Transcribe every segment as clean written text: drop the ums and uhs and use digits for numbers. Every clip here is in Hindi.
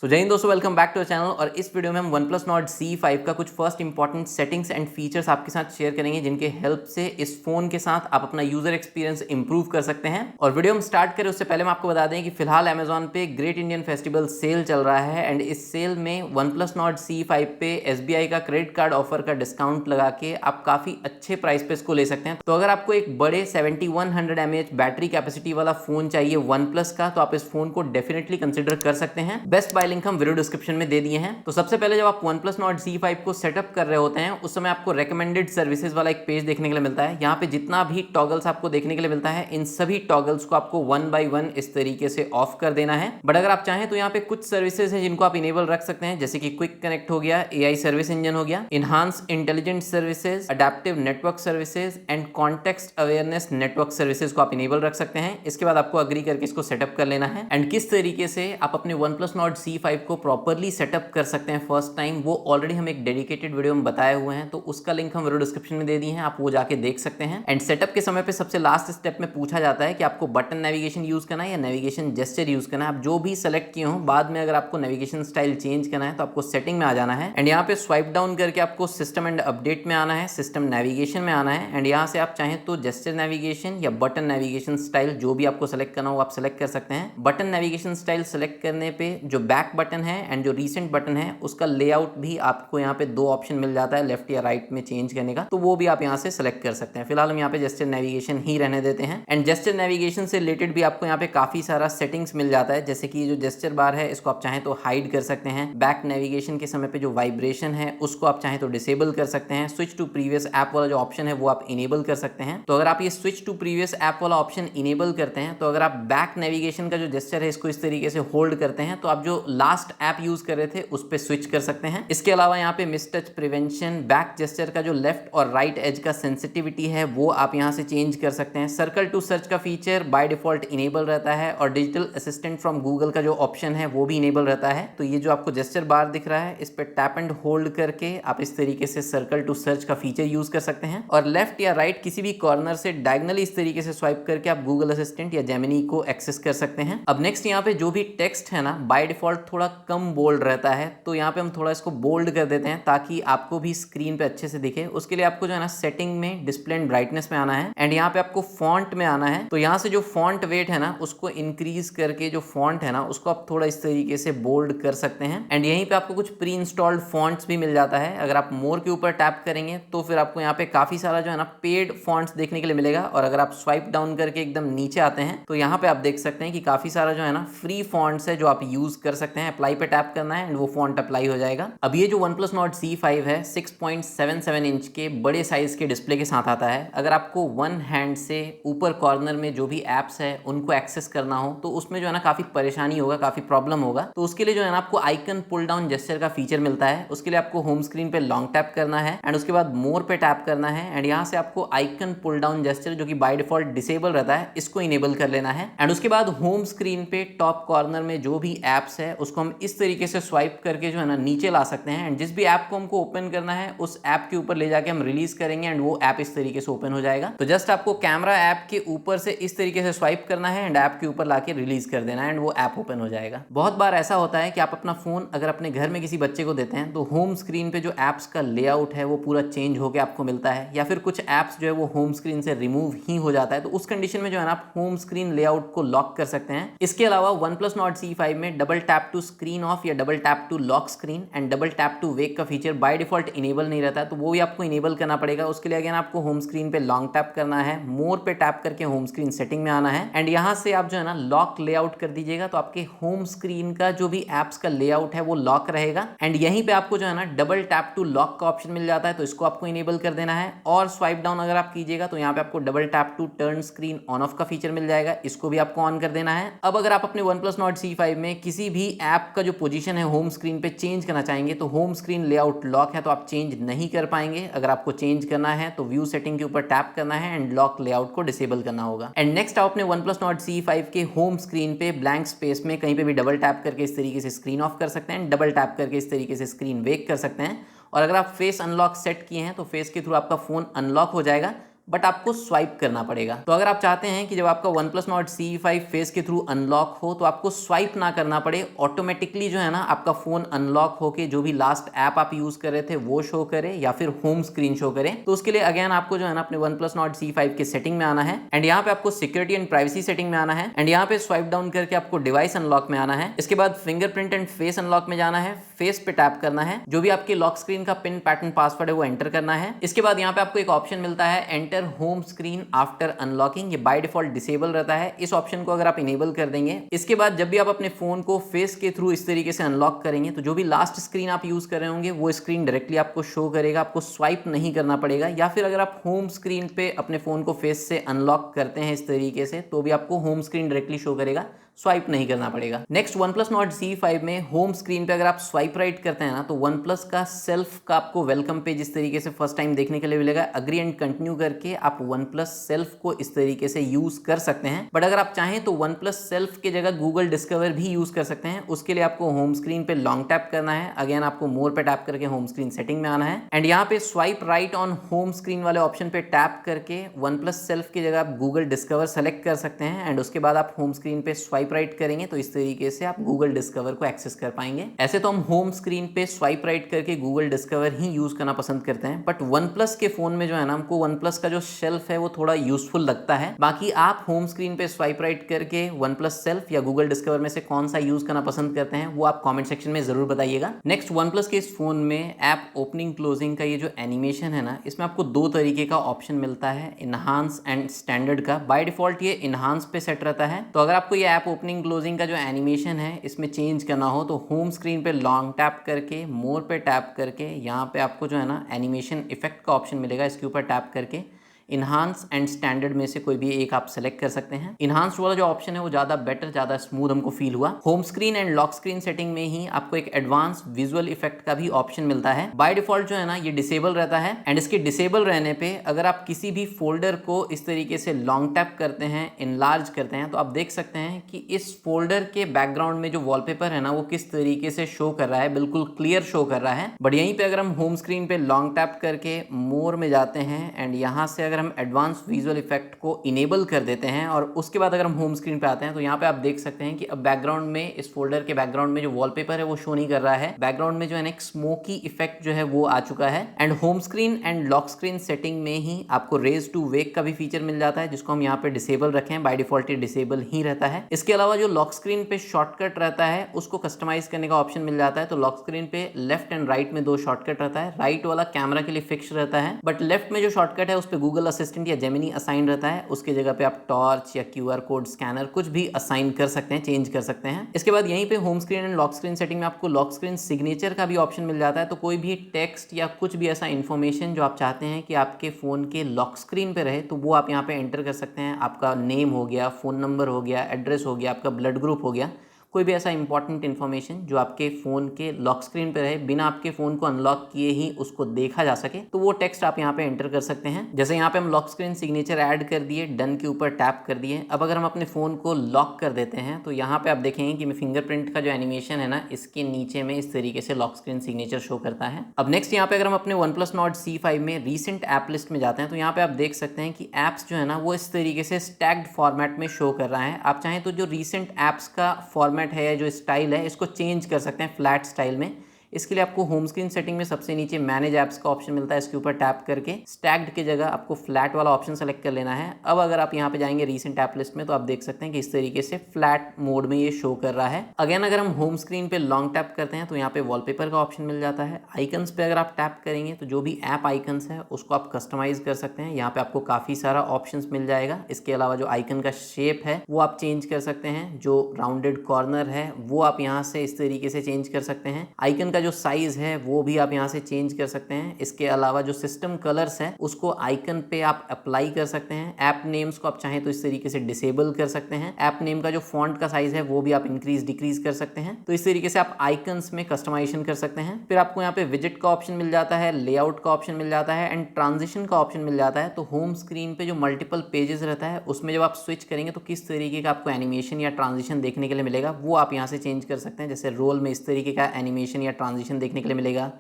सो जय हिंद दोस्तों, वेलकम बैक टू चैनल। और इस वीडियो में हम OnePlus Nord C5 का कुछ first important settings and features आपके साथ शेयर करेंगे, जिनके हेल्प से इस फोन के साथ आप अपना यूजर एक्सपीरियंस इंप्रूव कर सकते हैं। और वीडियो हम स्टार्ट करें उससे पहले हम आपको बता दें कि फिलहाल Amazon पे ग्रेट इंडियन फेस्टिवल सेल चल रहा है एंड इस सेल में OnePlus Nord C5 पे SBI का क्रेडिट कार्ड ऑफर का डिस्काउंट लगा के आप काफी अच्छे प्राइस पे इसको ले सकते हैं। तो अगर आपको एक बड़े 7100 mAh बैटरी कैपेसिटी वाला फोन चाहिए OnePlus का, तो आप इस फोन को डेफिनेटली कंसिडर कर सकते हैं। बेस्ट बाय लिंक हम वीडियो डिस्क्रिप्शन में दे दिए हैं। तो सबसे पहले जब आप OnePlus Nord C5 को सेटअप कर रहे होते हैं, उस समय आपको रेकमेंडेड सर्विसेज वाला एक पेज देखने के लिए मिलता है। यहाँ पे जितना भी टॉगल्स आपको देखने के लिए मिलता है, इन सभी टॉगल्स को आपको वन बाय वन इस तरीके से ऑफ कर देना है। बट अगर आप चाहें तो यहाँ पे कुछ सर्विसेज है जिनको आप इनेबल रख सकते हैं, जैसे कि क्विक कनेक्ट हो गया, AI सर्विस इंजन हो गया, enhance intelligent services, adaptive network services and context awareness network services को आप इनेबल रख सकते हैं। इसके बाद आपको अग्री करके इसको सेटअप कर लेना है। एंड किस तरीके से आप अपने OnePlus Nord C5 को प्रॉपर्ली सेटअप कर सकते हैं फर्स्ट टाइम, वो ऑलरेडी हम एक डेडिकेटेड वीडियो में बताए हुए हैं, तो उसका लिंक हम वीडियो डिस्क्रिप्शन में दे दिए हैं, आप वो जाके देख सकते हैं। एंड सेटअप के समय पे सबसे लास्ट स्टेप में पूछा जाता है कि आपको बटन नेविगेशन यूज करना है या नेविगेशन जेस्चर यूज करना है। आप जो भी सेलेक्ट किए हो, बाद में अगर आपको नेविगेशन स्टाइल चेंज करना है तो आपको सेटिंग में आ जाना है एंड यहाँ पे स्वाइप डाउन करके आपको सिस्टम एंड अपडेट में आना है, सिस्टम नेविगेशन में आना है। एंड यहाँ से आप चाहें तो जेस्चर नेविगेशन या बटन नेविगेशन स्टाइल जो भी आपको सेलेक्ट करना हो आप सेलेक्ट कर सकते हैं। बटन नेविगेशन स्टाइल सेलेक्ट करने पे जो बैक बटन है एंड जो रीसेंट बटन है, उसका लेआउट भी आपको यहाँ पे दो ऑप्शन मिल जाता है लेफ्ट या राइट में चेंज करने का, तो वो भी आप यहाँ से सेलेक्ट कर सकते हैं। फिलहाल हम यहाँ पे जेस्चर नेविगेशन ही रहने देते हैं। एंड जेस्चर नेविगेशन से रिलेटेड भी आपको यहाँ पे काफी सारा सेटिंग्स मिल जाता है, जैसे कि जो जेस्चर बार है इसको आप चाहें तो हाइड कर सकते हैं। बैक नेविगेशन के समय पे जो वाइब्रेशन है उसको आप चाहें तो डिसेबल कर सकते हैं। स्विच टू प्रीवियस ऐप वाला जो ऑप्शन है वो आप इनेबल कर सकते हैं। तो अगर आप ये स्विच टू प्रीवियस ऐप वाला ऑप्शन इनेबल करते हैं, तो अगर आप बैक नेविगेशन का जो जेस्चर है इसको इस तरीके से होल्ड करते हैं, तो आप जो लास्ट ऐप यूज कर रहे थे उस पे स्विच कर सकते हैं। इसके अलावा यहाँ पे miss touch prevention, back gesture का जो लेफ्ट और राइट एज का सेंसिटिविटी है वो आप यहाँ से चेंज कर सकते हैं। सर्कल टू सर्च का फीचर बाय डिफॉल्ट इनेबल रहता है और डिजिटल असिस्टेंट फ्रॉम गूगल का जो ऑप्शन है वो भी इनेबल रहता है। तो ये जो आपको जेस्चर बार दिख रहा है, इस पे टैप एंड होल्ड करके आप इस तरीके से सर्कल टू सर्च का फीचर यूज कर सकते हैं और लेफ्ट या राइट किसी भी कॉर्नर से डायगनली इस तरीके से स्वाइप करके आप गूगल असिस्टेंट या जेमिनी को एक्सेस कर सकते हैं। अब नेक्स्ट यहाँ पे जो भी टेक्स्ट है ना, बाय डिफॉल्ट थोड़ा कम बोल्ड रहता है, तो यहाँ पे हम थोड़ा इसको बोल्ड कर देते हैं ताकि आपको भी स्क्रीन पे अच्छे से दिखे। उसके लिए आपको जो है ना सेटिंग में डिस्प्ले एंड ब्राइटनेस में आना है एंड यहाँ पे आपको फॉन्ट में आना है। तो यहाँ से जो फॉन्ट वेट है ना उसको इंक्रीज करके जो फॉन्ट है ना उसको आप थोड़ा इस तरीके से बोल्ड कर सकते हैं। एंड यहीं पे आपको कुछ प्री इंस्टॉल्ड फॉन्ट्स भी मिल जाता है। अगर आप मोर के ऊपर टैप करेंगे तो फिर आपको यहाँ पे काफी सारा जो है ना पेड फॉन्ट्स देखने के लिए मिलेगा। और अगर आप स्वाइप डाउन करके एकदम नीचे आते हैं तो यहाँ पे आप देख सकते हैं कि काफी सारा जो है ना फ्री फॉन्ट्स है जो आप यूज कर सकते हैं। अप्लाई पे टैप करना है एंड वो फॉन्ट अप्लाई हो जाएगा। अब ये जो OnePlus Nord C5 है 6.77 इंच के बड़े साइज के डिस्प्ले के साथ आता है। अगर आपको वन हैंड से ऊपर कॉर्नर में जो भी एप्स है उनको एक्सेस करना हो तो उसमें जो है ना काफी परेशानी होगा, काफी प्रॉब्लम होगा। तो उसके लिए जो है ना आपको आइकन पुल डाउन जेस्चर का फीचर मिलता है। उसके लिए आपको होम स्क्रीन पे लॉन्ग टैप करना है एंड उसके बाद मोर पे टैप करना है एंड यहाँ से आपको आइकन पुल डाउन जेस्चर जो कि बाय डिफॉल्ट डिसेबल रहता है इसको इनेबल कर लेना है। एंड उसके बाद होम स्क्रीन पे टॉप कॉर्नर में जो भी एप्स है उसको हम इस तरीके से स्वाइप करके जो है ना नीचे ला सकते हैं एंड जिस भी ऐप को हमको ओपन करना है उस ऐप के ऊपर ले जाके हम रिलीज करेंगे एंड वो ऐप इस तरीके से ओपन हो जाएगा। तो जस्ट आपको कैमरा ऐप के ऊपर से इस तरीके से स्वाइप करना है एंड ऐप के ऊपर लाके रिलीज कर देना है एंड वो ऐप ओपन हो जाएगा। बहुत बार ऐसा होता है कि आप अपना फोन अगर अपने घर में किसी बच्चे को देते हैं तो होम स्क्रीन पे जो एप्स का लेआउट है वो पूरा चेंज होकर आपको मिलता है, या फिर कुछ एप्स जो है वो होम स्क्रीन से रिमूव ही हो जाता है। तो उस कंडीशन में जो है ना आप होम स्क्रीन लेआउट को लॉक कर सकते हैं। इसके अलावा OnePlus Nord C5 में double tap to screen off या double tap to lock screen and double tap to wake का फीचर बाय डिफॉल्ट इनेबल नहीं रहता है, तो वो भी आपको इनेबल करना पड़ेगा। उसके लिए अगेन आपको होम स्क्रीन पे लॉन्ग टैप करना है, मोर पे टैप करके होम स्क्रीन सेटिंग में आना है एंड यहाँ से आप जो है ना लॉक लेआउट कर दीजिएगा, तो आपके होम स्क्रीन का जो भी एप्स का लेआउट है वो लॉक रहेगा। एंड यहीं पे आपको जो है ना डबल टैप टू लॉक का ऑप्शन मिल जाता है, तो इसको आपको इनेबल कर देना है। और स्वाइप डाउन अगर आप कीजिएगा तो यहाँ पे आपको double tap to turn screen on off का फीचर मिल जाएगा, इसको भी आपको ऑन कर देना है। अब अगर आप अपने OnePlus Nord C5 में किसी भी ऐप का जो पोजीशन है होम स्क्रीन पे चेंज करना चाहेंगे तो होम स्क्रीन लेआउट लॉक है तो आप चेंज नहीं कर पाएंगे। अगर आपको चेंज करना है तो व्यू सेटिंग के ऊपर टैप करना है एंड लॉक लेआउट को डिसेबल करना होगा। एंड नेक्स्ट आप अपने OnePlus Nord C5 के होम स्क्रीन पे ब्लैंक स्पेस में कहीं पे भी डबल टैप करके इस तरीके से स्क्रीन ऑफ कर सकते हैं, डबल टैप करके इस तरीके से स्क्रीन वेक कर सकते हैं। और अगर आप फेस अनलॉक सेट किए हैं तो फेस के थ्रू आपका फोन अनलॉक हो जाएगा। बट आपको स्वाइप करना पड़ेगा। तो अगर आप चाहते हैं कि जब आपका OnePlus Nord CE5 फेस के थ्रू अनलॉक हो तो आपको स्वाइप ना करना पड़े, ऑटोमेटिकली जो है ना आपका फोन अनलॉक होके जो भी लास्ट ऐप आप यूज कर रहे थे वो शो करे या फिर होम स्क्रीन शो करे, तो उसके लिए अगेन आपको जो है ना अपने OnePlus Nord CE5 के सेटिंग में आना है एंड यहाँ पे आपको सिक्योरिटी एंड प्राइवेसी सेटिंग में आना है एंड यहाँ पे स्वाइप डाउन करके आपको डिवाइस अनलॉक में आना है। इसके बाद फिंगरप्रिंट एंड फेस अनलॉक में जाना है, फेस पे टैप करना है, जो भी आपके लॉक स्क्रीन का पिन पैटर्न पासवर्ड है वो एंटर करना है। इसके बाद यहाँ पे आपको एक ऑप्शन मिलता है enter home screen after unlocking, ये बाय डिफॉल्ट डिसेबल रहता है, इस ऑप्शन को अगर आप इनेबल कर देंगे, इसके बाद जब भी आप अपने फोन को फेस के थ्रू इस तरीके से अनलॉक करेंगे तो जो भी लास्ट स्क्रीन आप यूज कर रहे होंगे वो स्क्रीन डायरेक्टली आपको शो करेगा, आपको स्वाइप नहीं करना पड़ेगा। या फिर अगर आप होम स्क्रीन पे अपने फोन को फेस से अनलॉक करते हैं इस तरीके से तो भी आपको होम स्क्रीन डायरेक्टली शो करेगा, स्वाइप नहीं करना पड़ेगा। नेक्स्ट OnePlus Nord CE5 में होम स्क्रीन पे अगर आप स्वाइप राइट करते हैं ना तो OnePlus का सेल्फ का आपको वेलकम पेज इस तरीके से फर्स्ट टाइम देखने के लिए मिलेगा। अग्री एंड कंटिन्यू करके आप OnePlus सेल्फ को इस तरीके से यूज कर सकते हैं, बट अगर आप चाहें तो OnePlus सेल्फ की जगह गूगल डिस्कवर भी यूज कर सकते हैं। उसके लिए आपको होम स्क्रीन पे लॉन्ग टैप करना है, अगेन आपको मोर पे टैप करके होम स्क्रीन सेटिंग में आना है एंड यहाँ पे swipe right on home screen वाले ऑप्शन पे टैप करके OnePlus सेल्फ की जगह आप गूगल डिस्कवर सेलेक्ट कर सकते हैं एंड उसके बाद आप होम स्क्रीन पे स्वाइप राइट करेंगे तो इस तरीके से आप गूगल डिस्कवर को एक्सेस कर पाएंगे। ऐसे तो हम होम स्क्रीन पे स्वाइप राइट करके गूगल डिस्कवर ही यूज करना पसंद करते हैं, बट OnePlus के फोन में जो है ना हमको OnePlus का जो शेल्फ है वो थोड़ा यूजफुल लगता है। बाकी आप होम स्क्रीन पे स्वाइप राइट करके OnePlus सेल्फ या गूगल डिस्कवर में से कौन सा यूज करना पसंद करते हैं वो आप कॉमेंट सेक्शन में जरूर बताइएगा। नेक्स्ट OnePlus के इस फोन में ऐप ओपनिंग क्लोजिंग का ये जो एनिमेशन है ना, इसमें आपको दो तरीके का ऑप्शन मिलता है, इनहांस एंड स्टैंडर्ड का। बाय डिफॉल्ट ये इनहांस पे सेट रहता है, तो अगर आपको ये ऐप ओपनिंग क्लोजिंग का जो एनिमेशन है इसमें चेंज करना हो तो होम स्क्रीन पे लॉन्ग टैप करके मोर पे टैप करके यहाँ पे आपको जो है ना एनिमेशन इफेक्ट का ऑप्शन मिलेगा, इसके ऊपर टैप करके इनहांस एंड स्टैंडर्ड में से कोई भी एक आप सेलेक्ट कर सकते हैं। इनहांस वाला जो ऑप्शन है वो ज़्यादा बेटर, ज़्यादा स्मूथ हमको फील हुआ। Home screen and lock screen setting में ही आपको एक एडवांस विजुअल इफेक्ट का भी ऑप्शन मिलता है। बाय डिफॉल्ट जो है ना ये डिसेबल रहता है एंड इसके डिसेबल रहने पे अगर आप किसी भी फोल्डर को इस तरीके से लॉन्ग टैप करते हैं, इनलार्ज करते हैं, तो आप देख सकते हैं कि इस फोल्डर के बैकग्राउंड में जो वॉलपेपर है ना वो किस तरीके से शो कर रहा है, बिल्कुल क्लियर शो कर रहा है। बट यहीं पे अगर हम होम स्क्रीन पे लॉन्ग टैप करके मोर में जाते हैं एंड यहाँ से अगर हम एडवांस विजुअल इफेक्ट को इनेबल कर देते हैं और उसके बाद अगर हम होम स्क्रीन पे आते हैं तो यहाँ पे आप देख सकते हैं कि अब बैकग्राउंड में, इस फोल्डर के बैकग्राउंड में जो वॉलपेपर है वो शो नहीं कर रहा है, बैकग्राउंड में जो है एक स्मोकी इफेक्ट जो है वो आ चुका है। And home screen and lock screen setting में ही आपको रेज टू वेक का भी फीचर मिल जाता है, जिसको हम यहाँ पे डिसेबल रखें, बाय डिफॉल्ट ये डिसेबल ही रहता है। इसके अलावा जो लॉक स्क्रीन पे शॉर्टकट रहता है उसको कस्टमाइज करने का ऑप्शन मिल जाता है। तो लॉक स्क्रीन पे लेफ्ट एंड राइट में दो शॉर्टकट रहता है, राइट वाला कैमरा के लिए फिक्स रहता है, बट लेफ्ट में जो शॉर्टकट है उस पर गूगल असिस्टेंट या जेमिनी असाइन रहता है, उसके जगह पे आप टॉर्च या QR कोड स्कैनर कुछ भी असाइन कर सकते हैं, चेंज कर सकते हैं। इसके बाद यहीं पे home screen and lock screen setting में आपको लॉक स्क्रीन सिग्नेचर का भी ऑप्शन मिल जाता है। तो कोई भी टेक्स्ट या कुछ भी ऐसा इन्फॉर्मेशन जो आप चाहते हैं कि आपके फोन के लॉक स्क्रीन पे रहे तो वो आप यहाँ पे एंटर कर सकते हैं। आपका नेम हो गया, फोन नंबर हो गया, एड्रेस हो गया, आपका ब्लड ग्रुप हो गया, कोई भी ऐसा इंपॉर्टेंट इन्फॉर्मेशन जो आपके फ़ोन के लॉक स्क्रीन पे रहे, बिना आपके फ़ोन को अनलॉक किए ही उसको देखा जा सके, तो वो टेक्स्ट आप यहाँ पे एंटर कर सकते हैं। जैसे यहाँ पे हम लॉक स्क्रीन सिग्नेचर ऐड कर दिए, डन के ऊपर टैप कर दिए। अब अगर हम अपने फ़ोन को लॉक कर देते हैं तो यहाँ पे आप देखेंगे कि फिंगरप्रिंट का जो एनिमेशन है ना, इसके नीचे में इस तरीके से लॉक स्क्रीन सिग्नेचर शो करता है। अब नेक्स्ट यहाँ पे अगर हम अपने OnePlus Nord C5 में रीसेंट ऐप लिस्ट में जाते हैं तो यहाँ पे आप देख सकते हैं कि ऐप्स जो है ना वो इस तरीके से स्टैग्ड फॉर्मेट में शो कर रहा है। आप चाहें तो जो रीसेंट ऐप्स का फॉर्मेट है, जो स्टाइल है, इसको चेंज कर सकते हैं फ्लैट स्टाइल में। इसके लिए आपको होम स्क्रीन सेटिंग में सबसे नीचे मैनेज ऐप्स का ऑप्शन मिलता है, इसके ऊपर टैप करके स्टैग्ड की जगह आपको फ्लैट वाला ऑप्शन सेलेक्ट कर लेना है। अब अगर आप यहाँ पे जाएंगे रीसेंट ऐप लिस्ट में तो आप देख सकते हैं कि इस तरीके से फ्लैट मोड में ये शो कर रहा है। अगेन अगर हम होम स्क्रीन पे लॉन्ग टैप करते हैं तो यहाँ पे वॉलपेपर का ऑप्शन मिल जाता है। आइकन्स पे अगर आप टैप करेंगे तो जो भी ऐप आइकन्स है उसको आप कस्टमाइज कर सकते हैं। यहाँ पे आपको काफी सारा ऑप्शन मिल जाएगा। इसके अलावा जो आइकन का शेप है वो आप चेंज कर सकते हैं, जो राउंडेड कॉर्नर है वो आप यहाँ से इस तरीके से चेंज कर सकते हैं। आइकन का जो साइज है वो भी आप यहाँ से चेंज कर सकते हैं। इसके अलावा जो सिस्टम कलर्स है उसको आइकन पे आप अप्लाई कर सकते हैं। ऐप नेम्स को आप चाहें तो इस तरीके से डिसेबल कर सकते हैं। ऐप नेम का जो फॉन्ट का साइज है वो भी आप इंक्रीज डिक्रीज कर सकते हैं। तो इस तरीके से आप आइकन्स में कस्टमाइजेशन कर सकते हैं। फिर आपको यहाँ पे विजेट का ऑप्शन मिल जाता है, लेआउट का ऑप्शन मिल जाता है एंड ट्रांजिशन का ऑप्शन मिल जाता है। तो होम स्क्रीन पे जो मल्टीपल पेजेस रहता है उसमें जब आप स्विच करेंगे तो किस तरीके का आपको एनिमेशन या ट्रांजिशन देखने के लिए मिलेगा वो आप यहाँ से चेंज कर सकते हैं। जैसे रोल में इस तरीके का एनिमेशन या ट्रांजिशन देखने के लिए मिलेगा,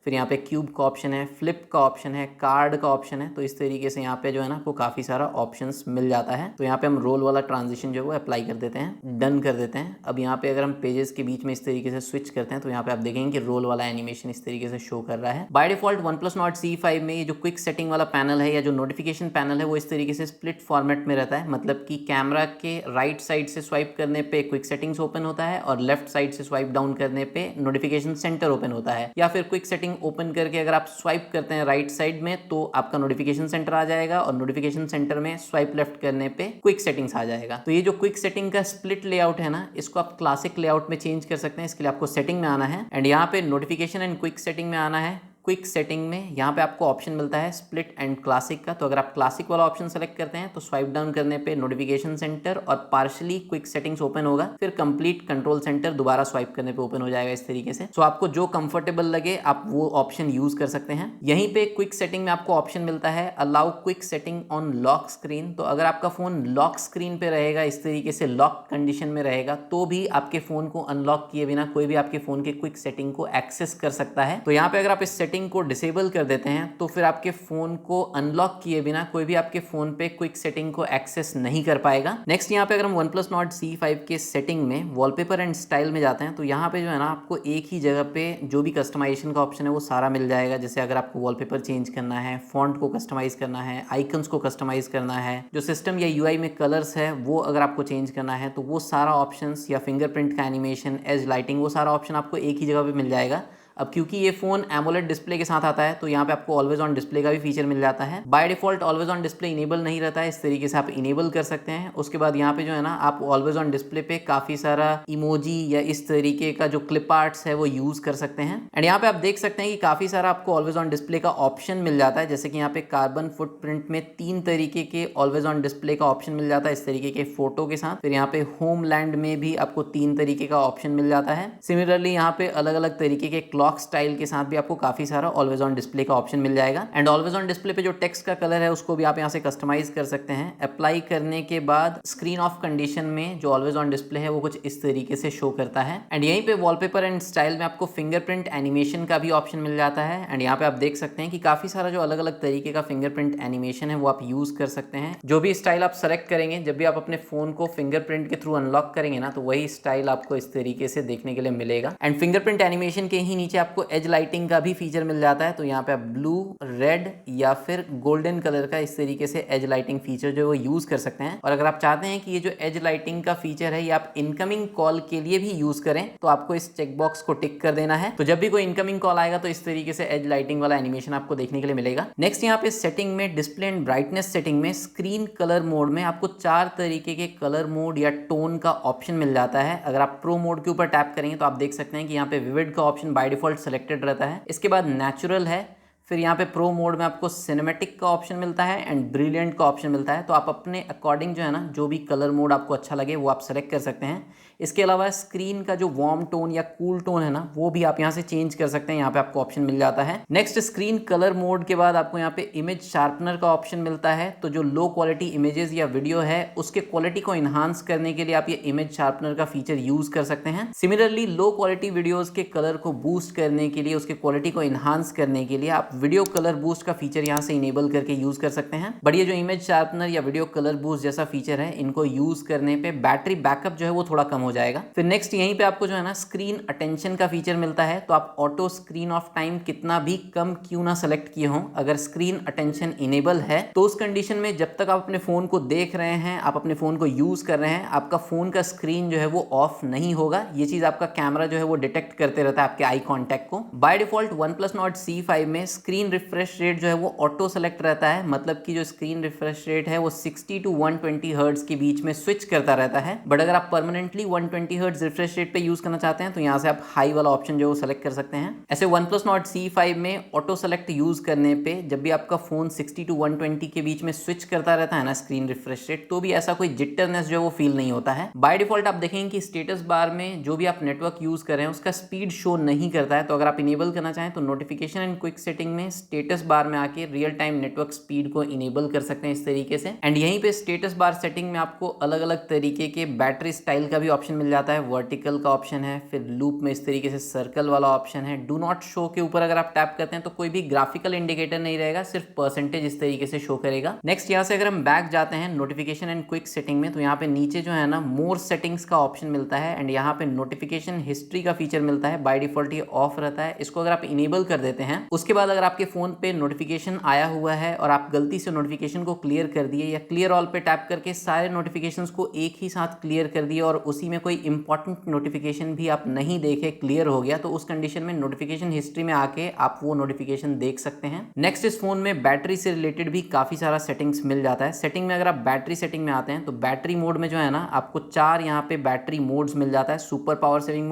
फिर यहाँ पे क्यूब का ऑप्शन है, फ्लिप का ऑप्शन है, कार्ड का ऑप्शन है। तो इस तरीके से यहाँ पे जो है ना आपको काफ़ी सारा ऑप्शंस मिल जाता है। तो यहाँ पे हम रोल वाला ट्रांजिशन जो है वो अप्लाई कर देते हैं, डन कर देते हैं। अब यहाँ पे अगर हम पेजेस के बीच में इस तरीके से स्विच करते हैं तो यहाँ पे आप देखेंगे कि रोल वाला एनिमेशन इस तरीके से शो कर रहा है। By default OnePlus Nord C5 में ये जो क्विक सेटिंग वाला पैनल है या जो नोटिफिकेशन पैनल है वो इस तरीके से स्प्लिट फॉर्मेट में रहता है। मतलब कि कैमरा के राइट साइड से स्वाइप करने पे क्विक सेटिंग्स ओपन होता है और लेफ्ट साइड से स्वाइप डाउन करने पे नोटिफिकेशन सेंटर ओपन होता है। या फिर क्विक सेटिंग ओपन करके अगर आप स्वाइप करते हैं राइट साइड में तो आपका नोटिफिकेशन सेंटर आ जाएगा और नोटिफिकेशन सेंटर में स्वाइप लेफ्ट करने पे क्विक सेटिंग्स आ जाएगा। तो ये जो क्विक सेटिंग का स्प्लिट लेआउट है ना, इसको आप क्लासिक लेआउट में चेंज कर सकते हैं। इसके लिए आपको सेटिंग में आना है एंड यहाँ पे नोटिफिकेशन एंड क्विक सेटिंग में आना है। क्विक सेटिंग में यहाँ पे आपको ऑप्शन मिलता है स्प्लिट एंड क्लासिक का। तो अगर आप क्लासिक वाला ऑप्शन सेलेक्ट करते हैं तो स्वाइप डाउन करने पे नोटिफिकेशन सेंटर और पार्शली क्विक सेटिंग्स ओपन होगा। फिर कंप्लीट कंट्रोल सेंटर दोबारा स्वाइप करने पे ओपन हो जाएगा इस तरीके से। सो आपको जो कंफर्टेबल लगे आप वो ऑप्शन यूज कर सकते हैं। यहीं पे क्विक सेटिंग में आपको ऑप्शन मिलता है allow quick setting on lock screen. तो अगर आपका फोन लॉक स्क्रीन पे रहेगा, इस तरीके से लॉक कंडीशन में रहेगा, तो भी आपके फोन को अनलॉक किए बिना कोई भी आपके फोन के क्विक सेटिंग को एक्सेस कर सकता है। तो यहाँ पे अगर आप इस सेटिंग को डिसेबल कर देते हैं तो फिर आपके फोन को अनलॉक किए बिना कोई भी आपके फोन पे क्विक सेटिंग को एक्सेस नहीं कर पाएगा। नेक्स्ट यहाँ पे अगर हम OnePlus Nord C5 के सेटिंग में वॉलपेपर एंड स्टाइल में जाते हैं तो यहाँ पे जो है ना आपको एक ही जगह पे जो भी कस्टमाइजेशन का ऑप्शन है वो सारा मिल जाएगा। जैसे अगर आपको वॉलपेपर चेंज करना है, फॉन्ट को कस्टमाइज करना है, आइकन्स को कस्टमाइज करना है, जो सिस्टम या UI में कलर्स है वो अगर आपको चेंज करना है तो वो सारा ऑप्शंस, या फिंगरप्रिंट का एनिमेशन, एज लाइटिंग, वो सारा ऑप्शन आपको एक ही जगह पे मिल जाएगा। अब क्योंकि ये फोन एमोलेड डिस्प्ले के साथ आता है तो यहाँ पे आपको ऑलवेज ऑन डिस्प्ले का भी फीचर मिल जाता है। By default always on display enable नहीं रहता है, इस तरीके से आप इनेबल कर सकते हैं। उसके बाद यहाँ पे जो है ना आप ऑलवेज ऑन डिस्प्ले पे काफी सारा इमोजी या इस तरीके का जो क्लिप आर्ट्स है वो यूज कर सकते हैं। एंड यहाँ पे आप देख सकते हैं कि काफी सारा आपको ऑलवेज ऑन डिस्प्ले का ऑप्शन मिल जाता है। जैसे कि यहाँ पे कार्बन फुटप्रिंट में 3 तरीके के ऑलवेज ऑन डिस्प्ले का ऑप्शन मिल जाता है इस तरीके के फोटो के साथ। फिर यहाँ पे होम लैंड में भी आपको 3 तरीके का ऑप्शन मिल जाता है। सिमिलरली यहाँ पे अलग अलग तरीके के क्लॉक स्टाइल के साथ भी आपको काफी सारा ऑलवेज ऑन डिस्प्ले का ऑप्शन मिल जाएगा। एंड ऑलवेज ऑन डिस्प्ले पे जो टेक्स्ट का कलर है उसको भी आप यहाँ से कस्टमाइज कर सकते हैं। अप्लाई करने के बाद स्क्रीन ऑफ कंडीशन में जो ऑलवेज ऑन डिस्प्ले है वो कुछ इस तरीके से शो करता है। एंड यहीं पे वॉलपेपर एंड स्टाइल में आपको फिंगरप्रिंट एनिमेशन का भी ऑप्शन मिल जाता है। एंड यहाँ पे आप देख सकते हैं कि काफी सारा जो अलग अलग तरीके का फिंगरप्रिंट एनिमेशन है वो आप यूज कर सकते हैं। जो भी स्टाइल आप सेलेक्ट करेंगे, जब भी आप अपने फोन को फिंगरप्रिंट के थ्रू अनलॉक करेंगे ना, तो वही स्टाइल आपको इस तरीके से देखने के लिए मिलेगा। एंड फिंगरप्रिंट एनिमेशन के ही नीचे आपको एज लाइटिंग का भी फीचर मिल जाता है। तो यहाँ पे आप ब्लू, रेड या फिर गोल्डन कलर का इस तरीके से एज लाइटिंग फीचर जो है वो यूज कर सकते हैं। और अगर आप चाहते हैं कि ये जो एज लाइटिंग का फीचर है ये आप इनकमिंग कॉल के लिए भी यूज करें तो आपको इस चेकबॉक्स को टिक कर देना है। तो जब भी कोई इनकमिंग कॉल आएगा तो इस तरीके से एज लाइटिंग वाला एनिमेशन आपको देखने के लिए मिलेगा। नेक्स्ट यहाँ पे सेटिंग में डिस्प्ले एंड ब्राइटनेस सेटिंग में स्क्रीन कलर मोड में आपको 4 तरीके के कलर मोड या टोन का ऑप्शन मिल जाता है। अगर आप प्रो मोड के ऊपर टैप करेंगे तो आप देख सकते हैं कि यहाँ पे विविड का ऑप्शन बाय डिफॉल्ट सेलेक्टेड रहता है। इसके बाद नेचुरल है। फिर यहाँ पे प्रो मोड में आपको सिनेमैटिक का ऑप्शन मिलता है एंड ब्रिलियंट का ऑप्शन मिलता है। तो आप अपने अकॉर्डिंग जो है ना जो भी कलर मोड आपको अच्छा लगे वो आप सेलेक्ट कर सकते हैं। इसके अलावा स्क्रीन का जो वार्म टोन या कूल टोन है ना वो भी आप यहाँ से चेंज कर सकते हैं। यहाँ पे आपको ऑप्शन मिल जाता है। नेक्स्ट स्क्रीन कलर मोड के बाद आपको यहाँ पे इमेज शार्पनर का ऑप्शन मिलता है। तो जो लो क्वालिटी इमेजेस या वीडियो है उसके क्वालिटी को इन्हांस करने के लिए आप ये इमेज शार्पनर का फीचर यूज कर सकते हैं। सिमिलरली लो क्वालिटी वीडियोज के कलर को बूस्ट करने के लिए, उसके क्वालिटी को इन्हांस करने के लिए आप वीडियो कलर बूस्ट का फीचर यहाँ से इनेबल करके यूज कर सकते हैं। बट ये जो इमेज शार्पनर या वीडियो कलर बूस्ट जैसा फीचर है इनको यूज करने पे बैटरी बैकअप जो है वो थोड़ा कम हो जाएगा। फिर नेक्स्ट यहीं पे आपको जो है ना स्क्रीन अटेंशन का फीचर मिलता है। तो आप ऑटो स्क्रीन ऑफ टाइम कितना भी कम क्यों ना सेलेक्ट किए हों, अगर स्क्रीन अटेंशन इनेबल है तो उस कंडीशन में जब तक आप अपने फोन को देख रहे हैं, आप अपने फोन को यूज कर रहे हैं, आपका फोन का स्क्रीन जो है वो ऑफ नहीं होगा। ये चीज आपका कैमरा जो है वो डिटेक्ट करते रहता है आपके आई कॉन्टैक्ट को। By default OnePlus Nord C5 में स्क्रीन रिफ्रेश रेट जो है वो ऑटो सेलेक्ट रहता है। मतलब कि जो स्क्रीन रिफ्रेश रेट है वो 60 to 120 हर्ट्ज के बीच में स्विच करता रहता है। बट अगर आप परमानेंटली 120 हर्ट्ज रिफ्रेश रेट पे यूज करना चाहते हैं तो यहाँ से आप हाई वाला ऑप्शन जो है वो सेलेक्ट कर सकते हैं। ऐसे OnePlus Nord C5 में ऑटो सेलेक्ट यूज करने पे जब भी आपका फोन 60 to 120 के बीच में स्विच करता रहता है ना स्क्रीन रिफ्रेश रेट, तो भी ऐसा कोई जिटरनेस जो है वो फील नहीं होता है। बाय डिफॉल्ट आप देखेंगे कि स्टेटस बार में जो भी आप नेटवर्क यूज कर रहे हैं उसका स्पीड शो नहीं करता है। तो अगर आप इनेबल करना चाहें तो नोटिफिकेशन एंड क्विक सेटिंग में स्टेटस बार में आके रियल टाइम नेटवर्क स्पीड को इनेबल कर सकते हैं इस तरीके से। एंड यहीं पे स्टेटस बार सेटिंग में आपको अलग अलग तरीके के बैटरी स्टाइल का भी ऑप्शन ऑप्शन मिल जाता है, वर्टिकल का ऑप्शन है, फिर लूप में इस तरीके से सर्कल वाला ऑप्शन है। डू नॉट शो के ऊपर अगर आप टैप करते हैं तो कोई भी ग्राफिकल इंडिकेटर नहीं रहेगा, सिर्फ परसेंटेज इस तरीके से शो करेगा। नेक्स्ट यहाँ से अगर हम बैक जाते हैं नोटिफिकेशन एंड क्विक सेटिंग में, तो यहाँ पे नीचे जो है ना मोर सेटिंग्स का ऑप्शन मिलता है एंड यहाँ पे नोटिफिकेशन हिस्ट्री का फीचर मिलता है। बाय डिफॉल्ट ये ऑफ रहता है, इसको अगर आप इनेबल कर देते हैं उसके बाद अगर आपके फोन पे नोटिफिकेशन आया हुआ है और आप गलती से नोटिफिकेशन को क्लियर कर दिए या क्लियर ऑल पे टैप करके सारे नोटिफिकेशंस को एक ही साथ क्लियर कर दिए और उसी में कोई इंपॉर्टेंट नोटिफिकेशन भी आप नहीं देखे, क्लियर हो गया, तो उस कंडीशन में नोटिफिकेशन हिस्ट्री में आके आप वो नोटिफिकेशन देख सकते हैं। नेक्स्ट इस फोन में बैटरी से रिलेटेड भी काफी सारा सेटिंग्स मिल जाता है। सेटिंग में अगर आप बैटरी सेटिंग में आते हैं तो बैटरी मोड में जो है ना आपको 4 यहाँ पे बैटरी मोड्स मिल जाता है, super power saving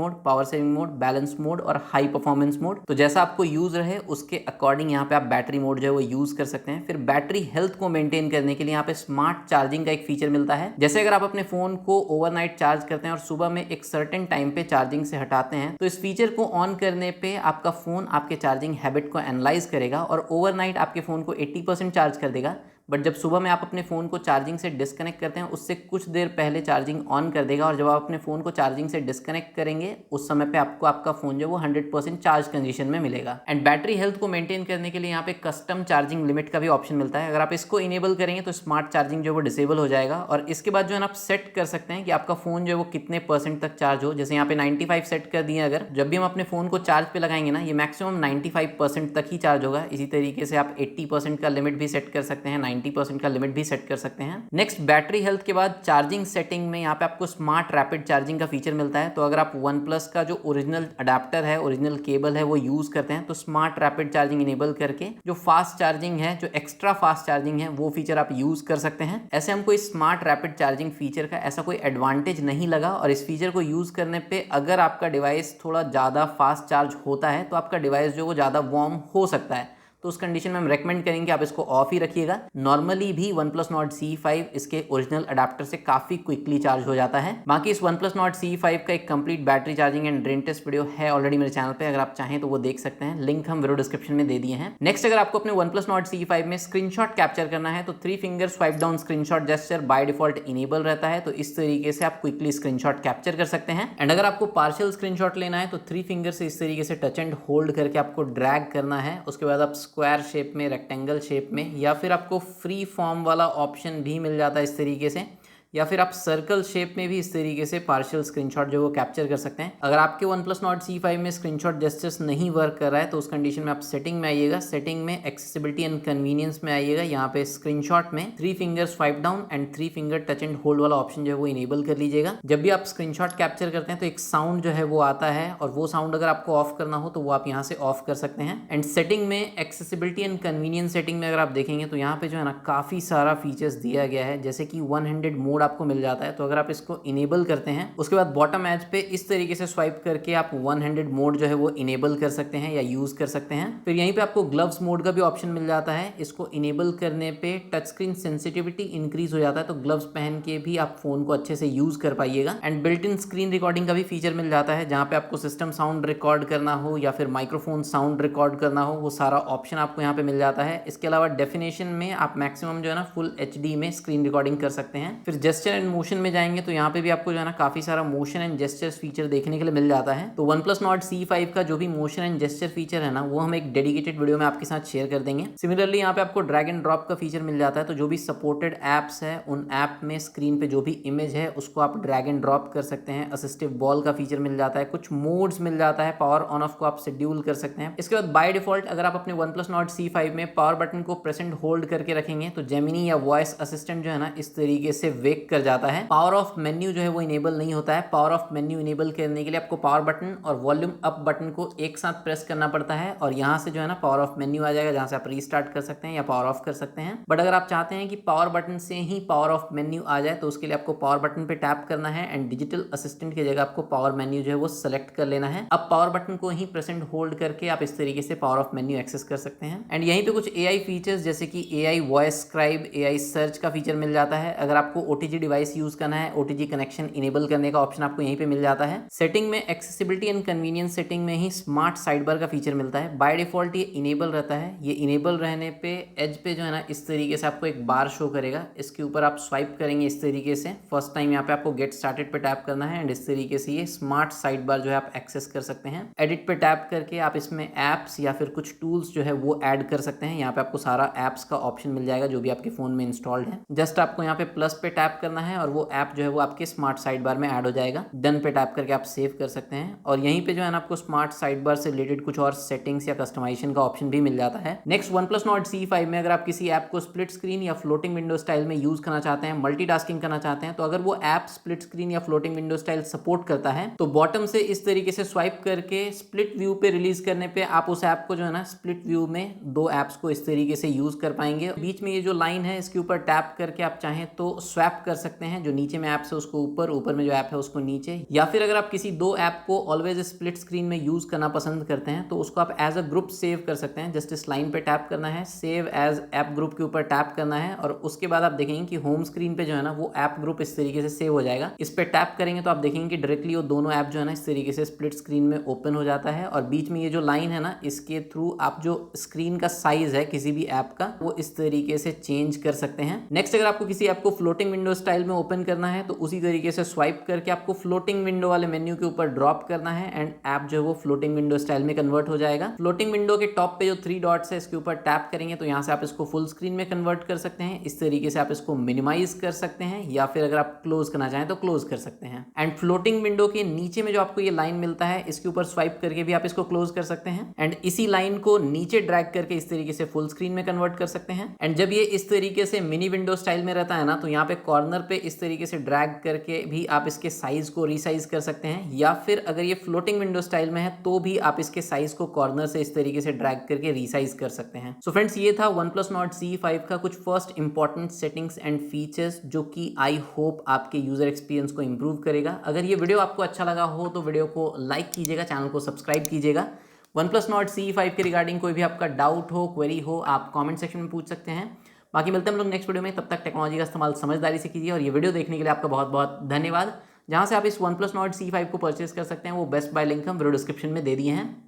mode, balance mode और हाई परफॉर्मेंस मोड। तो जैसा आपको यूज रहे उसके अकॉर्डिंग यहाँ पे आप बैटरी मोड जो है वो यूज कर सकते हैं। फिर बैटरी हेल्थ को मेंटेन करने के लिए यहाँ पे स्मार्ट चार्जिंग का एक फीचर मिलता है। जैसे अगर आप अपने फोन को ओवरनाइट चार्ज करते हैं और सुबह में एक सर्टेन टाइम पे चार्जिंग से हटाते हैं तो इस फीचर को ऑन करने पे आपका फोन आपके चार्जिंग हैबिट को एनालाइज करेगा और ओवरनाइट आपके फोन को 80% चार्ज कर देगा, बट जब सुबह में आप अपने फ़ोन को चार्जिंग से डिस्कनेक्ट करते हैं उससे कुछ देर पहले चार्जिंग ऑन कर देगा और जब आप अपने फ़ोन को चार्जिंग से डिस्कनेक्ट करेंगे उस समय पे आपको आपका फ़ोन जो वो 100% चार्ज कंडीशन में मिलेगा। एंड बैटरी हेल्थ को मेंटेन करने के लिए यहाँ पे कस्टम चार्जिंग लिमिट का भी ऑप्शन मिलता है। अगर आप इसको इनेबल करेंगे तो स्मार्ट चार्जिंग जो वो डिसेबल हो जाएगा और इसके बाद जो है आप सेट कर सकते हैं कि आपका फ़ोन जो है वो कितने % तक चार्ज हो। जैसे यहाँ पे 95 सेट कर दिए, अगर जब भी हम अपने फ़ोन को चार्ज पे लगाएंगे ना ये मैक्सिमम 95% तक ही चार्ज होगा। इसी तरीके से आप 80% का लिमिट भी सेट कर सकते हैं, 90% का लिमिट भी सेट कर सकते हैं। नेक्स्ट बैटरी हेल्थ के बाद चार्जिंग सेटिंग में यहाँ पे आपको स्मार्ट रैपिड चार्जिंग का फीचर मिलता है। तो अगर आप वन प्लस का जो ओरिजिनल अडेप्टर है, ओरिजिनल केबल है वो यूज करते हैं तो स्मार्ट रैपिड चार्जिंग इनेबल करके जो फास्ट चार्जिंग है, जो एक्स्ट्रा फास्ट चार्जिंग है वो फीचर आप यूज कर सकते हैं। ऐसे हमको इस स्मार्ट रैपिड चार्जिंग फीचर का ऐसा कोई एडवांटेज नहीं लगा और इस फीचर को यूज करने पे अगर आपका डिवाइस थोड़ा ज्यादा फास्ट चार्ज होता है तो आपका डिवाइस जो वो ज्यादा वार्म हो सकता है, तो उस कंडीशन में हम रेकमेंड करेंगे आप इसको ऑफ ही रखिएगा। नॉर्मली भी OnePlus Nord CE5 इसके ओरिजिनल अडेप्टर से काफी क्विकली चार्ज हो जाता है। बाकी इस OnePlus Nord CE5 का एक complete battery charging and drain test video है ऑलरेडी मेरे चैनल पे, अगर आप चाहें तो वो देख सकते हैं, लिंक हम वीडियो डिस्क्रिप्शन में दे दिए हैं। नेक्स्ट अगर आपको अपने OnePlus Nord CE5 में स्क्रीनशॉट कैप्चर करना है तो 3 finger swipe down screenshot gesture by default enable रहता है, तो इस तरीके से आप क्विकली स्क्रीनशॉट कैप्चर कर सकते हैं। एंड अगर आपको पार्शियल स्क्रीनशॉट लेना है तो 3 फिंगर से इस तरीके से टच एंड होल्ड करके आपको ड्रैग करना है, उसके बाद आप स्क्वायर शेप में, रेक्टेंगल शेप में, या फिर आपको फ्री फॉर्म वाला ऑप्शन भी मिल जाता है इस तरीके से, या फिर आप सर्कल शेप में भी इस तरीके से पार्शियल स्क्रीनशॉट जो वो कैप्चर कर सकते हैं। अगर आपके OnePlus Nord CE5 में स्क्रीनशॉट जेस्चर्स नहीं वर्क कर रहा है तो उस कंडीशन में आप सेटिंग में आइएगा, सेटिंग में एक्सेसिबिलिटी एंड कन्वीनियंस में आइएगा, यहाँ पे स्क्रीनशॉट में 3 finger swipe down and 3 finger touch and hold वाला ऑप्शन जो है वो इनेबल कर लीजिएगा। जब भी आप स्क्रीनशॉट कैप्चर करते हैं तो एक साउंड जो है वो आता है और वो साउंड अगर आपको ऑफ करना हो तो वो आप यहाँ से ऑफ कर सकते हैं। एंड सेटिंग में एक्सेसिबिलिटी एंड कन्वीनियंस सेटिंग में अगर आप देखेंगे तो यहाँ पे जो है ना काफी सारा फीचर्स दिया गया है, जैसे कि 1 हैंडेड मोड आपको मिल जाता है। तो अगर आप इसको इनेबल करते हैं उसके बाद बॉटम एज पे इस तरीके से स्वाइप करके आप 1 हैंडेड मोड जो है वो इनेबल कर सकते हैं या यूज कर सकते हैं। फिर यहीं पे आपको ग्लव्स मोड का भी ऑप्शन मिल जाता है, इसको इनेबल करने पे टच स्क्रीन सेंसिटिविटी इंक्रीज हो जाता है, तो ग्लव्स पहन के भी आप फोन को अच्छे से यूज कर पाइएगा। And built in screen recording का भी फीचर मिल जाता है, जहां पे आपको सिस्टम साउंड रिकॉर्ड करना हो या फिर माइक्रोफोन साउंड रिकॉर्ड करना हो वो सारा ऑप्शन आपको यहाँ पे मिल जाता है। इसके अलावा डेफिनेशन में आप मैक्सिमम जो है ना फुल HD में स्क्रीन रिकॉर्डिंग कर सकते हैं। फिर जेस्चर एंड मोशन में जाएंगे तो यहाँ पे भी आपको जो है ना काफी सारा मोशन एंड जेस्चर्स फीचर देखने के लिए मिल जाता है। तो OnePlus Nord CE5 का जो भी मोशन एंड जेस्चर फीचर है ना वो हम एक डेडिकेटेड वीडियो में आपके साथ शेयर कर देंगे। सिमिलरली यहाँ पे आपको ड्रैग एंड ड्रॉप का फीचर मिल जाता है, तो जो भी सपोर्टेड एप्स है उन ऐप में स्क्रीन पे जो भी इमेज है उसको आप ड्रैग एंड ड्रॉप कर सकते हैं। असिस्टिव बॉल का फीचर मिल जाता है, कुछ मोड्स मिल जाता है, पावर ऑन ऑफ को आप शेड्यूल कर सकते हैं। इसके बाद बाय डिफॉल्ट अगर आप अपने OnePlus Nord CE5 में पावर बटन को प्रेस एंड होल्ड करके रखेंगे तो जेमिनी या वॉइस असिस्टेंट जो है ना इस तरीके से वेक कर जाता है। पावर ऑफ मेन्यू जो है वो इनेबल नहीं होता है। पावर ऑफ मेन्यू इनेबल करने के लिए आपको पावर बटन और वॉल्यूम अप बटन को एक साथ प्रेस करना पड़ता है और यहाँ से जो है ना पावर ऑफ मेन्यू आ जाएगा, जहाँ से आप रीस्टार्ट कर सकते हैं या पावर ऑफ कर सकते हैं। बट अगर आप चाहते हैं कि पावर बटन से ही पावर ऑफ मेन्यू आ जाए तो उसके लिए आपको पावर बटन पे टैप करना है एंड डिजिटल असिस्टेंट की जगह आपको पावर मेन्यू जो है वो सेलेक्ट कर लेना है। अब पावर बटन को ही प्रेस एंड होल्ड करके आप इस तरीके से पावर ऑफ मेन्यू एक्सेस कर सकते हैं। एंड यहीं पे कुछ AI फीचर्स जैसे कि AI voice scribe, AI search का फीचर मिल जाता है। अगर आपको OTG OTG डिवाइस यूज करना है, OTG कनेक्शन इनेबल करने का ऑप्शन आपको यहीं पे मिल जाता है। सेटिंग में एक्सेसिबिलिटी एंड कन्वीनियंस सेटिंग में ही स्मार्ट साइड बार का फीचर मिलता है। बाय डिफॉल्ट ये इनेबल रहता है। ये इनेबल रहने पे एज पे जो है ना इस तरीके से आपको एक बार शो करेगा। इसके ऊपर आप स्वाइप करेंगे इस तरीके से। फर्स्ट टाइम यहाँ पे आपको गेट स्टार्टेड पे टैप करना है एंड इस तरीके से ये स्मार्ट साइड बार जो है आप एक्सेस कर सकते हैं। एडिट पे टैप करके आप इसमें एप्स या फिर कुछ टूल्स जो है वो ऐड कर सकते हैं। यहाँ पे आपको सारा एप्स का ऑप्शन मिल जाएगा जो भी आपके फोन में इंस्टॉल्ड है। जस्ट आपको यहाँ पे प्लस पे टैप करना है और वो ऐप जो है वो आपके स्मार्ट साइड बार में ऐड हो जाएगा। डन पे टैप करके आप सेव कर सकते हैं और यहीं पे जो है ना आपको स्मार्ट साइड बार से रिलेटेड कुछ और सेटिंग्स या कस्टमाइजेशन का ऑप्शन भी मिल जाता है। नेक्स्ट OnePlus Nord C5 में अगर आप किसी ऐप को स्प्लिट स्क्रीन या फ्लोटिंग विंडो स्टाइल में यूज करना चाहते हैं, मल्टीटास्किंग करना चाहते हैं, तो अगर वो ऐप स्प्लिट स्क्रीन या फ्लोटिंग विंडो स्टाइल सपोर्ट करता है तो बॉटम से इस तरीके से स्वाइप करके स्प्लिट व्यू पे रिलीज करने पे आप उस ऐप को जो है ना स्प्लिट व्यू में दो ऐप्स को इस तरीके से यूज कर पाएंगे। बीच में ये जो लाइन है इसके ऊपर टैप करके आप चाहें तो स्वैप कर सकते हैं। जो नीचे में ऐप है उसको ऊपर, ऊपर में जो ऐप है उसको नीचे, या फिर अगर आप किसी दो ऐप को ऑलवेज स्प्लिट स्क्रीन में यूज करना पसंद करते हैं तो उसको आप एज अ ग्रुप सेव कर सकते हैं। जस्ट इस लाइन पे टैप करना है, सेव एज ऐप ग्रुप के ऊपर टैप करना है और उसके बाद आप देखेंगे कि होम स्क्रीन पे जो है ना वो ऐप ग्रुप इस तरीके से सेव हो जाएगा। इस पे टैप करेंगे तो आप देखेंगे कि डायरेक्टली वो दोनों ऐप जो है ना इस तरीके से स्प्लिट स्क्रीन में ओपन हो जाता है और बीच में ये जो लाइन है ना इसके थ्रू आप जो स्क्रीन का साइज है किसी भी ऐप का वो इस तरीके से चेंज कर सकते हैं। नेक्स्ट अगर आपको किसी ऐप को फ्लोटिंग विंडो स्टाइल में ओपन करना है तो उसी तरीके से स्वाइप करके आपको फ्लोटिंग विंडो वाले मेन्यू के ऊपर ड्रॉप करना है एंड ऐप जो है वो फ्लोटिंग विंडो स्टाइल में कन्वर्ट हो जाएगा। फ्लोटिंग विंडो के टॉप पे जो 3 डॉट्स है इसके ऊपर टैप करेंगे तो यहाँ से आप इसको फुल स्क्रीन में कन्वर्ट कर सकते हैं। इस तरीके से आप इसको मिनिमाइज कर सकते हैं या फिर अगर आप क्लोज करना चाहें तो क्लोज कर सकते हैं। एंड फ्लोटिंग विंडो के नीचे में जो आपको ये लाइन मिलता है इसके ऊपर स्वाइप करके भी आप इसको क्लोज कर सकते हैं एंड इसी लाइन को नीचे ड्रैग करके इस तरीके से फुल स्क्रीन में कन्वर्ट कर सकते हैं। एंड जब ये इस तरीके से मिनी विंडो स्टाइल में रहता है ना तो यहाँ पे कॉर्नर पे इस तरीके से ड्रैग करके भी आप इसके साइज को रीसाइज कर सकते हैं या फिर अगर ये फ्लोटिंग विंडो स्टाइल में है तो भी आप इसके साइज को कॉर्नर से इस तरीके से ड्रैग करके रीसाइज कर सकते हैं। सो फ्रेंड्स ये था OnePlus Nord C5 का कुछ first important settings and features जो कि आई होप आपके यूजर एक्सपीरियंस को इंप्रूव करेगा। अगर ये वीडियो आपको अच्छा लगा हो तो वीडियो को लाइक कीजिएगा, चैनल को सब्सक्राइब कीजिएगा। OnePlus Nord C5 के रिगार्डिंग कोई भी आपका डाउट हो, क्वेरी हो, आप कमेंट सेक्शन में पूछ सकते हैं। बाकी मिलते हैं हम लोग नेक्स्ट वीडियो में। तब तक टेक्नोलॉजी का इस्तेमाल समझदारी से कीजिए और ये वीडियो देखने के लिए आपका बहुत बहुत धन्यवाद। जहां से आप इस OnePlus Nord C5 को परचेज कर सकते हैं वो बेस्ट बाय लिंक हम वीडियो डिस्क्रिप्शन में दे दिए हैं।